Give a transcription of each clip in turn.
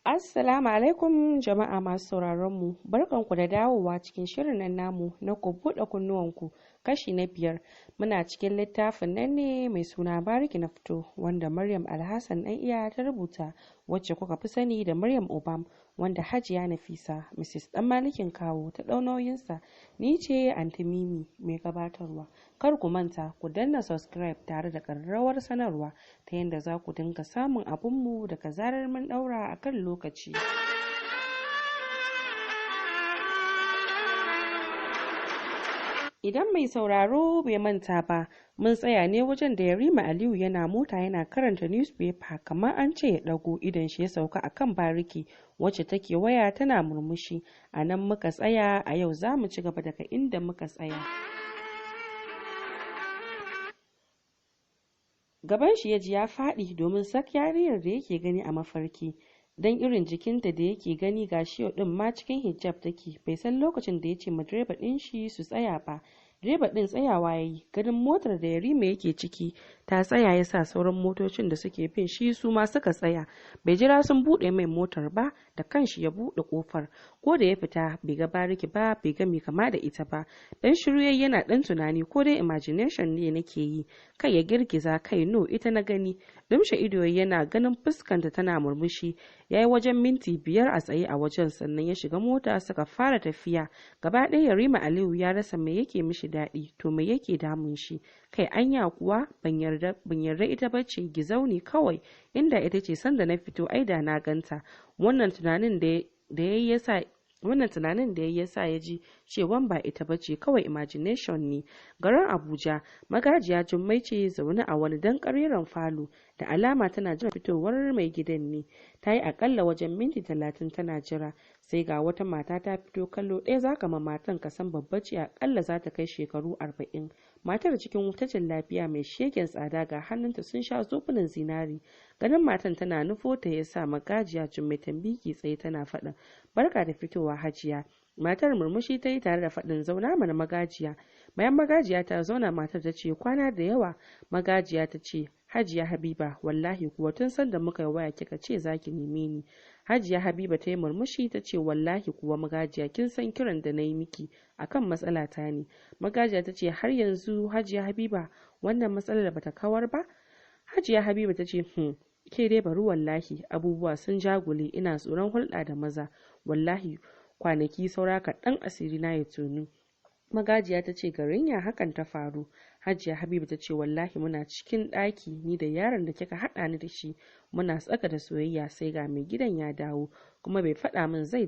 Assalamu alaikum jama'a masu sauraron mu. Barkanku da dawowa cikin shirin nan namu na ku buɗe kunnuwanku kashi na 5. Muna cikin littafin nan ne mai suna Bariki na fito wanda Maryam Alhassan ɗan iya ta rubuta, wacce kuka fi sani da Maryam Obam, wanda Hajiya Nafisa Mrs. Dan Malikin Kawo ta ɗau nauyinsa. Ni ce Anti Mimi mai gabatarwa. Kar ku manta ku danna subscribe tare da ƙararrawar sanarwa ta yadda za ku dinga samun abunmu daga zarar mun ɗaura a kan lokaci. Idan mai sauraro bai manta ba, mun tsaya ne wajen da Yarima Aliyu yana mota yana karanta newspaper kamar an ce ya ɗago, idan shi ya sauka akan Bariki wacce take waya tana murmushi. A nan muka tsaya, a yau za mu ci gaba daga inda muka tsaya. Gaban shi ya ji ya faɗi domin sak yariyar da yake gani a mafarki, dan irin jikinta da yake gani gashi yau din ma cikin hijab take. Bai san lokacin da ya ce ma direba din shi su tsaya ba. Direba din tsayawa yayi, ganin motar da Yarima yake ciki ta tsaya ya sa sauran motocin da suke bin shi su ma suka tsaya. Bai jira sun bude mai motar ba, da kanshi ya bude kofar. Ko da ya fita bai ga Bariki ba, bai ga mai kama da ita ba. Dan shiru yayi yana dan tunani, ko dai imagination ne nake yi. Kai ya girgiza kai, no ita na gani. Dumshe ido yana ganin fuskanta tana murmushi. Yayi wajen minti 5 a tsaye a wajen, sannan ya shiga mota suka fara tafiya. Gaba ɗaya Yarima Aliyu ya rasa me yake mishi daɗi, to me yake damun shi. Kai anya kuwa ban yarda ita bace, gizauni kawai. Inda ita ce sanda na fito aida na ganta. Wannan tunanin da yayi yasa ya ji cewan ba ita bace, kawai imagination ne. Garin Abuja, magajiya Jummai ce zaune a wani dan ƙariran falo, da alama tana jira fitowar mai gidan ne. Ta yi akalla wajen minti 30 tana jira, sai ga wata mata ta fito. Kallo ɗaya zaka ma matan ka san babba ce, akalla za ta kai shekaru 40. Matar cikin wutacin lafiya mai shegen tsada, ga hannunta sun sha zobunan zinari. Ganin matan tana nufo ta yasa magajiya Jummai tambiki tsaye tana faɗin, barka da fitowa Hajiya. Matar murmushi ta yi tare da faɗin, zauna mana magajiya. Bayan magajiya ta zauna, matar ta ce, kwana da yawa. Magajiya ta ce, Hajiya Habiba, wallahi kuwa tun sanda muka yi waya kika ce zaki neme ni. Hajiya Habiba ta yi murmushi ta ce, wallahi kuwa magajiya kin san kiran da na yi miki akan matsala ta ne. Magajiya ta ce, har yanzu Hajiya Habiba wannan matsalar bata kawar ba? Hajiya Habiba ta ce, ke dai bari, wallahi abubuwa sun jagule, ina tsoron hulɗa da maza. Wallahi kwanaki saura kaɗan asiri na ya tonu. Magajiya ta ce, garin ya hakan ta faru? Hajiya Habiba ta ce, wallahi muna cikin ɗaki ni da yaron da kika haɗa ni da shi, muna tsaka da soyayya sai ga mai gidan ya dawo, kuma bai faɗa min zai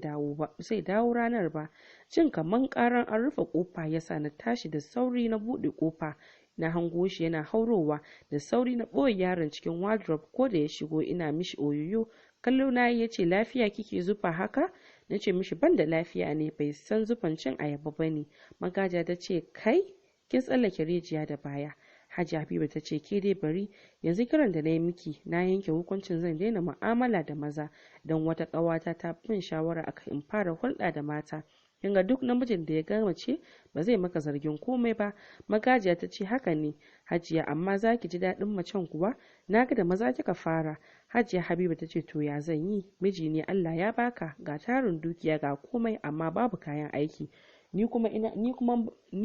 dawo ranar ba. Jin kaman ƙaran an rufe ƙofa yasa na tashi da sauri na buɗe ƙofa. Na hango shi yana haurowa, da sauri na ɓoye yaron cikin wardrobe. Ko da ya shigo ina mishi oyoyo. Kallo na ya ce, lafiya kike zufa haka? Na ce mishi ban da lafiya ne, bai san zufan cin ayaba ba ne. Magajiya ta ce, kai kin tsallake rijiya da baya. Hajiya Habiba ta ce, ke dai bari, yanzu kiran da na yi miki na yanke hukuncin zan daina mu'amala da maza, don wata ƙawata ta bin shawara akan in fara hulɗa da mata. Kinga duk namijin da ya ga mace ba zai maka zargin komai ba. Magajiya ta ce, haka ne Hajiya, amma za ki ji daɗin macen kuwa? Na ga da maza kika fara. Hajiya Habiba ta ce, to ya zan yi, miji ne Allah ya baka, ga tarin dukiya ga komai, amma babu kayan aiki. Ni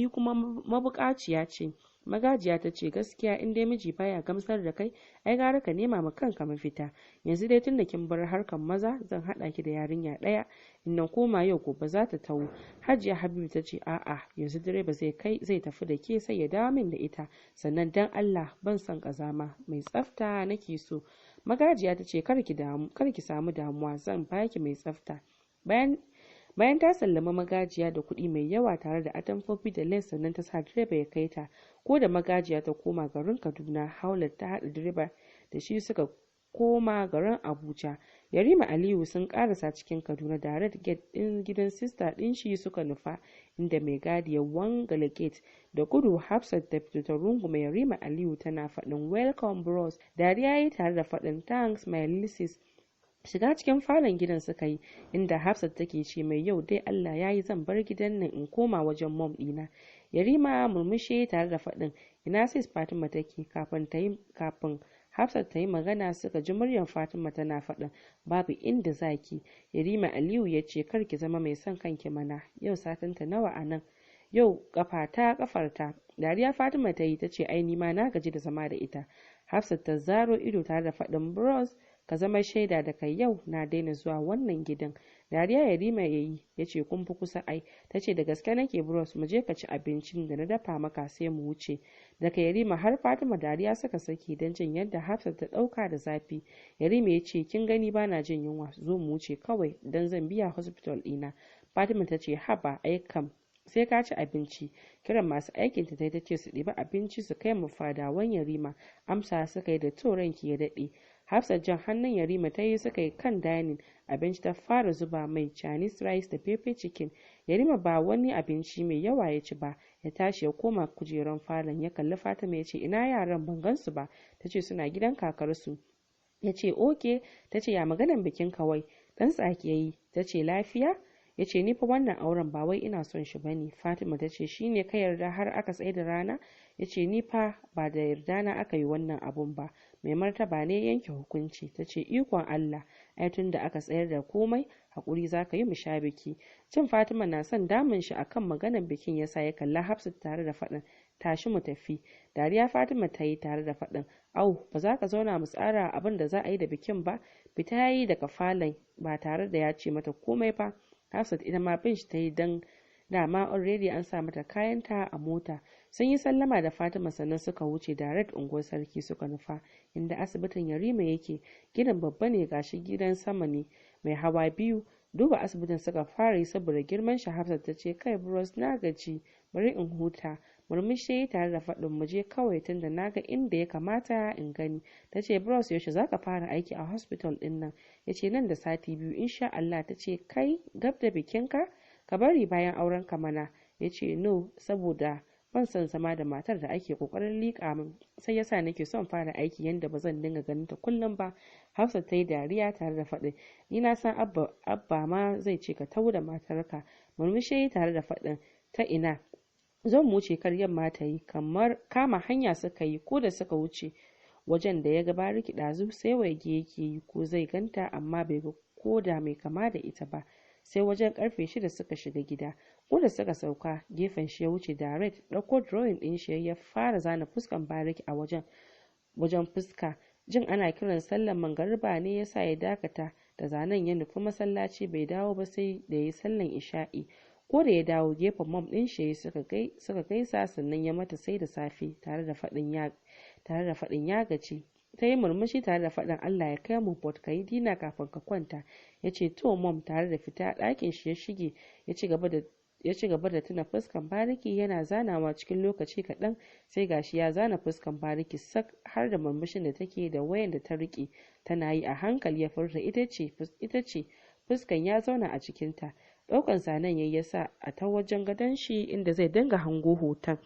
kuma mabukaciya ce. Magajiya ta ce, gaskiya in dai miji baya gamsar da kai, ai gara ka nema ma kanka mafita. Yanzu dai tunda kin bar harkan maza, zan haɗa ki da yarinya ɗaya, in na koma yau gobe za ta tawo. Hajiya Habibu ta ce, a'a yanzu direba zai tafi da ke, sai ya dawo min da ita, sannan dan Allah ban son kazama, mai tsafta nake so. Magajiya ta ce, kar ki samu damuwa, zan baki mai tsafta. Bayan ta sallama magajiya da kuɗi mai yawa tare da atamfofi da lace, sannan ta sa direba ya kai ta. Ko da magajiya ta koma garin Kaduna, Haulat ta haɗa direba da shi suka koma garin Abuja. Yarima Aliyu sun karasa cikin Kaduna, direct gate ɗin gidan sista ɗin shi suka nufa, inda mai gadi ya wangale gate. Da gudu Hafsat ta fito ta rungume Yarima Aliyu tana faɗin, welcome bros. Dariya yi tare da faɗin, thanks my Lysis. Shiga cikin falon gidan suka yi, inda Hafsat take ce mai, yau dai Allah ya yi zan bar gidan nan in koma wajen mom ɗina. Yarima murmushi tare da faɗin, ina sis Fatima take? Kafin Hafsat ta yi magana suka ji muryar Fatima tana faɗin babu inda zaki. Yarima Aliyu ya ce kar ki zama mai son kanki mana, yau satinta nawa a nan, yau kafarta. Dariya Fatima ta yi ta ce ai ma na gaji da zama da ita. Hafsat ta zaro ido tare da faɗin bros ka zama shaida da kai yau na daina zuwa wannan gidan. Dariya Yarima ya yi ya ce kun fi kusa ai. Ta ce da gaske nake bros, mu je ka ci abincin da na dafa maka sai mu wuce. Daga Yarima har Fatima dariya suka saki don jin yadda Hafsat ta ɗauka da zafi. Yarima ya ce kin gani bana jin yunwa, zo mu wuce kawai don zan biya hospital ɗina. Fatima ta ce haba ai kam sai ka ci abinci. Kiran masu aikin ta ce su ɗiba abinci su kai mu fadawan Yarima. Amsa suka yi da to ranki ya daɗe. Hafsat jan hannun Yarima ta yi suka yi kan dining. Abinci ta fara zuba mai Chinese rice da pepper chicken. Yarima ba wani abinci mai yawa ya ci ba, ya tashi ya koma kujeran falon ya kalli Fatima ya ce ina yaran ban gansu ba. Ta ce suna gidan kakarsu. Ya ce oke. Ta ce ya maganan bikin kawai. Dan tsaki yayi. Ta ce lafiya. Ya ce ni fa wannan auren ba wai ina son shi bane. Fatima ta ce shine ka yarda har aka tsaye da rana. Ya ce ni fa ba da yarda na aka yi wannan abun ba, mai martaba ne yanke hukunci. Ta ce ikon Allah, ai tun da aka tsayar da komai hakuri za ka yi mu sha biki. Cin Fatima na son damun shi akan maganar bikin yasa ya kalla Hafsat tare da faɗin tashi mu tafi. Dariya Fatima ta yi tare da faɗin au ba za ka zauna mu tsara abin da za a yi da bikin ba. Fita ya yi daga falon ba tare da ya ce mata komai ba. Hafsat ita ma bin shi ta yi don dama already an sa mata kayanta a mota. Sun yi sallama da Fatima sannan suka wuce direct unguwar sarki suka nufa inda asibitin Yarima yake. Gidan babba ne gashi gidan sama ne mai hawa biyu. Duba asibitin suka fara yi saboda girman shi. Hafsat ta ce kai bros na gaji bari in huta. Murmushi tare da faɗin mu je kawai tunda na ga inda ya kamata in gani. Ta ce bros yaushe zaka fara aiki a hospital din nan? Ya ce nan da sati biyu insha Allah. Ta ce kai gab da bikinka ka bari bayan auren ka mana. Ya ce no saboda ban son zama da matar da ake kokarin liƙa min, sai yasa nake son fara aiki yanda ba zan dinga ganin ta kullum ba. Hafsat ta yi dariya tare da faɗin ni na san abba ma zai ce ka tau da matarka. Murmushi tare da faɗin ta ina zan wuce kar yamma ta yi. Kamar kama hanya suka yi. Ko da suka wuce wajen da ya ga bariki ɗazu sai waige yake yi ko zai ganta amma bai ga ko da mai kama da ita ba. Sai wajen karfe 6 suka shiga gida. Ko da suka sauka gefen shi ya wuce direct ɗauko drawing ɗin shi ya fara zana fuskan bariki a wajen fuska. Jin ana kiran sallar mangariba ne yasa ya dakata da zanen ya nufi masallaci. Bai dawo ba sai da yayi sallan isha'i. Ko da ya dawo gefen mom ɗin shi suka gaisa sannan ya mata sai da safe tare da faɗin ya gaci. Ta yi murmushi tare da faɗin Allah ya kai mu bot ka yi dina kafin ka kwanta. Ya ce to mom tare da fita ɗakin shi ya shige. Ya ci gaba da tuna fuskan bariki yana zanawa. Cikin lokaci kaɗan sai gashi ya zana fuskan bariki sak har da murmushin da take da wayan da ta riƙe tana yi a hankali ya furta ita ce fuskan ya zauna a cikinta. Ɗaukan zanen yayi yasa a ta wajen gadon shi inda zai dinga hango hoton.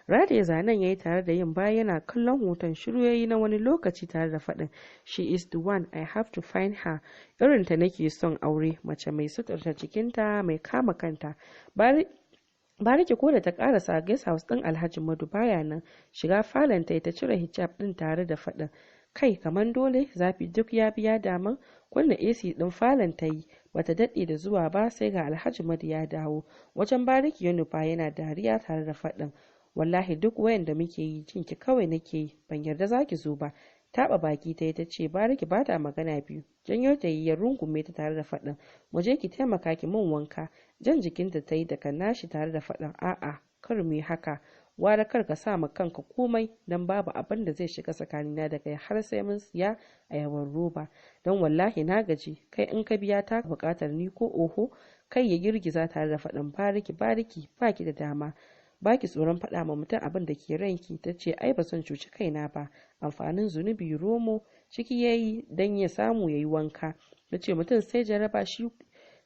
Rataye zanen yayi tare da yin baya yana kallon hoton. Shiru yayi na wani lokaci tare da faɗin she is the one, I have to find her. Irin ta nake son aure, mace mai suturta cikinta mai kama kanta. Bariki ko da ta karasa guest house din Alhaji Madu baya nan. Shiga falon ta cire hijab din tare da faɗin kai kaman dole zafi duk ya biya daman. Kunna AC din falon ta yi. Bata daɗe da zuwa ba sai ga Alhaji Madu ya dawo. Wajen bariki ya nufa yana dariya tare da faɗin wallahi duk wayan da muke yi jinki kawai nake yi, ban yarda zaki zo ba. Taɓa baki ta ce bariki bata magana biyu. Janyo ta yi ya rungume ta tare da faɗin mu je ki taimaka ki min wanka. Jan jikinta ta yi daga nashi tare da faɗin a'a kar mu yi haka, wara kar ka sa ma kanka komai dan babu abin da zai shiga tsakanina da kai har sai mun siya a yawan roba. Don wallahi na gaji, kai in ka biya ta bukatar ni ko oho. Kai ya girgiza tare da faɗin bariki baki da dama, baki tsoron faɗa ma mutum abin da ke ranki. Ta ce ai ba son cuci kaina ba, amfanin zunubi romo. Ciki yayi dan ya samu yayi wanka. Ta ce mutum sai jaraba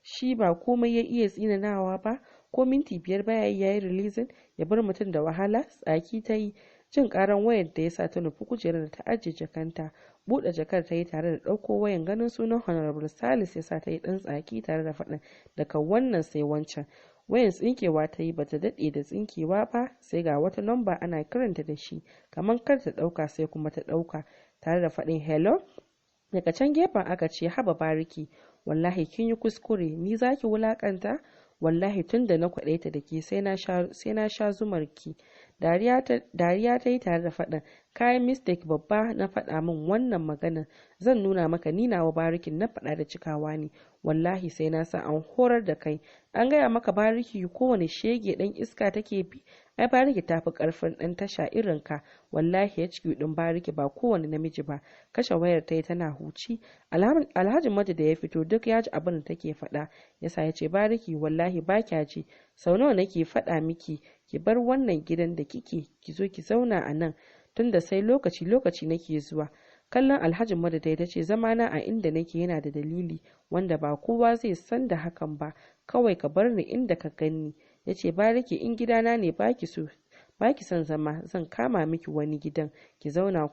shi ba komai ya iya tsinanawa ba, ko minti 5 baya yayi releasing ya bar mutum da wahala. Tsaki ta yi. Jin karan wayar da ya sa ta nufi kujerar da ta ajiye jakanta. Buɗe jakar ta yi tare da ɗauko wayan. Ganin sunan Honorable Salis ya sa ta yi ɗan tsaki tare da faɗin daga wannan sai wancan. wayan tsinkewa ta yi, bata daɗe da tsinkewa ba sai ga wata namba ana kiranta da shi, kamar kar ta ɗauka sai kuma ta ɗauka tare da faɗin hello. Daga can gefen aka ce haba Bariki, wallahi kin yi kuskure, ni zaki wulakanta, wallahi tun da na kwaɗaita da ke sai na sha zumar ki. Dariya ta yi tare da faɗin kayan mistake babba na faɗa min wannan maganar, zan nuna maka ni nawa Barikin na faɗa da cikawa ne, wallahi sai na sa an horar da kai. An gaya maka Bariki kowane shege ɗan iska take bi, ai Bariki tafi karfin ɗan tasha irin ka, wallahi HQ ɗin Bariki ba kowane namiji ba. Kashe wayar ta yi tana huci. Alhaji Madu da ya fito duk ya ji abin da take faɗa, yasa ya ce Bariki wallahi ba kya ji, sau nawa nake faɗa miki ki bar wannan gidan da kike ki zo ki zauna a nan, tunda sai lokaci nake zuwa. Kallon Alhaji Madu ta ce zamana a inda nake yana da dalili wanda ba kowa zai san da hakan ba, kawai ka bar ni inda ka gani. Ya ce Bariki in gidana ne baki son zama, zan kama miki wani gidan ki zauna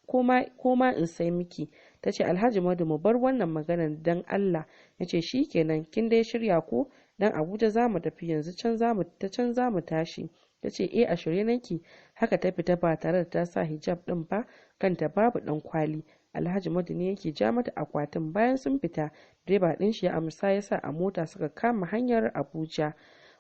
koma in sai miki. Ta ce Alhaji Madu mu bar wannan maganar dan Allah. Ya ce shikenan kin dai shirya ko, dan Abuja za mu tafi yanzu, can za mu tashi. Ta ce a shirye nake. Haka ta fita ba tare da ta sa hijab din ba, kanta babu dan kwali. Alhaji Madu ne yake ja mata akwatin. Bayan sun fita, direba din shi ya amsa ya sa a mota suka kama hanyar Abuja.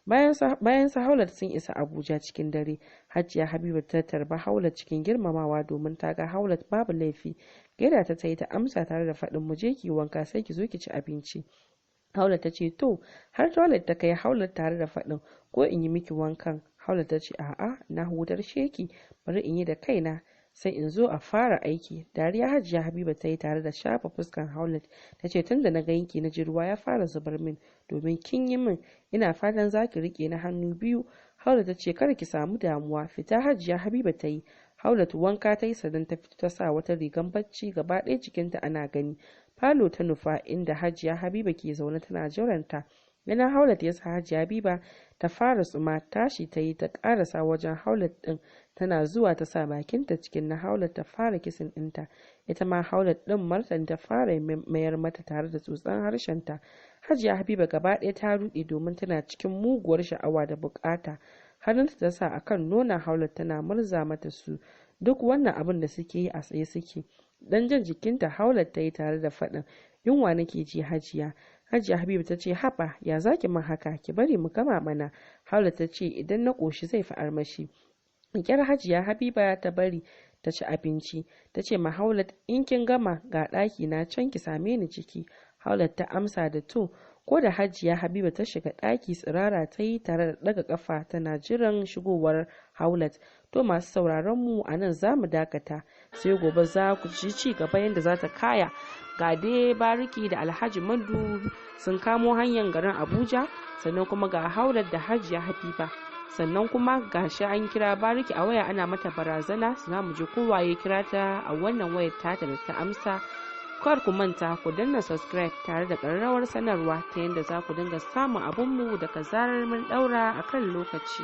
Bayan sa Haulat sun isa Abuja cikin dare, Hajiya Habiba ta tarba Haulat cikin girmamawa domin ta ga Haulat babu laifi. Gaida ta yi ta amsa tare da faɗin mu je ki wanka sai ki zo ki ci abinci. Haulat ta ce to, har toilet ta kai Haulat tare da faɗin ko in yi miki wankan. Haulat ta ce a'a na hudar sheki, bari in yi da kaina sai in zo a fara aiki. Dariya Hajiya Habiba ta yi tare da shafa fuskan Haulat. Ta ce tun da na ganki na ji ruwa ya fara zubar min domin kin yi min, ina fatan za ki rike na hannu biyu. Haulat ta ce kar ki samu damuwa. Fita Hajiya Habiba ta yi. Haulat wanka ta yi sannan ta fito ta sa wata rigan bacci gaba ɗaya jikinta ana gani. Falo ta nufa inda Hajiya Habiba ke zaune tana jiranta. Ganin Haulat ya sa Hajiya Habiba ta fara tsuma, tashi ta yi ta karasa wajen Haulat din, tana zuwa ta sa bakinta cikin na Haulat ta fara kisin ɗinta. Ita ma Haulat din martan ta fara mayar mata tare da tsotsan harshenta. Hajiya Habiba gaba ɗaya ta ruɗe domin tana cikin muguwar sha'awa da bukata. Hannunta ta sa akan nonon Haulat tana murza mata su. Duk wannan abin da suke yi a tsaye suke. Dan jan jikinta Haulat ta yi tare da faɗin yunwa nake ji Hajiya. Hajiya Habiba ta ce haba ya zaki man haka, ki bari mu gama mana. Haulat ta ce idan na ƙoshi zai fi armashi. Kyar Hajiya Habiba ta bari ta ci abinci. Ta ce ma Haulat in kin gama ga ɗaki na can ki same ni ciki. Haulat ta amsa da to. Ko da Hajiya Habiba ta shiga ɗaki tsirara ta yi tare da ɗaga ƙafa tana jiran shigowar Haulat. To masu sauraron mu a nan za mu dakata, sai gobe za ku ci gaba yadda za ta kaya. Ga dai Bariki da Alhaji Madu sun kamo hanyar garin Abuja, sannan kuma ga Haulat da Hajiya Habiba, sannan kuma ga shi an kira Bariki a waya ana mata barazana. Za mu ji kowa ya kira ta a wannan wayar tata da ta amsa. Kar ku manta ku danna subscribe tare da ƙararrawar sanarwa ta yadda za ku dinga samun abunmu daga zarar mun ɗaura a kan lokaci.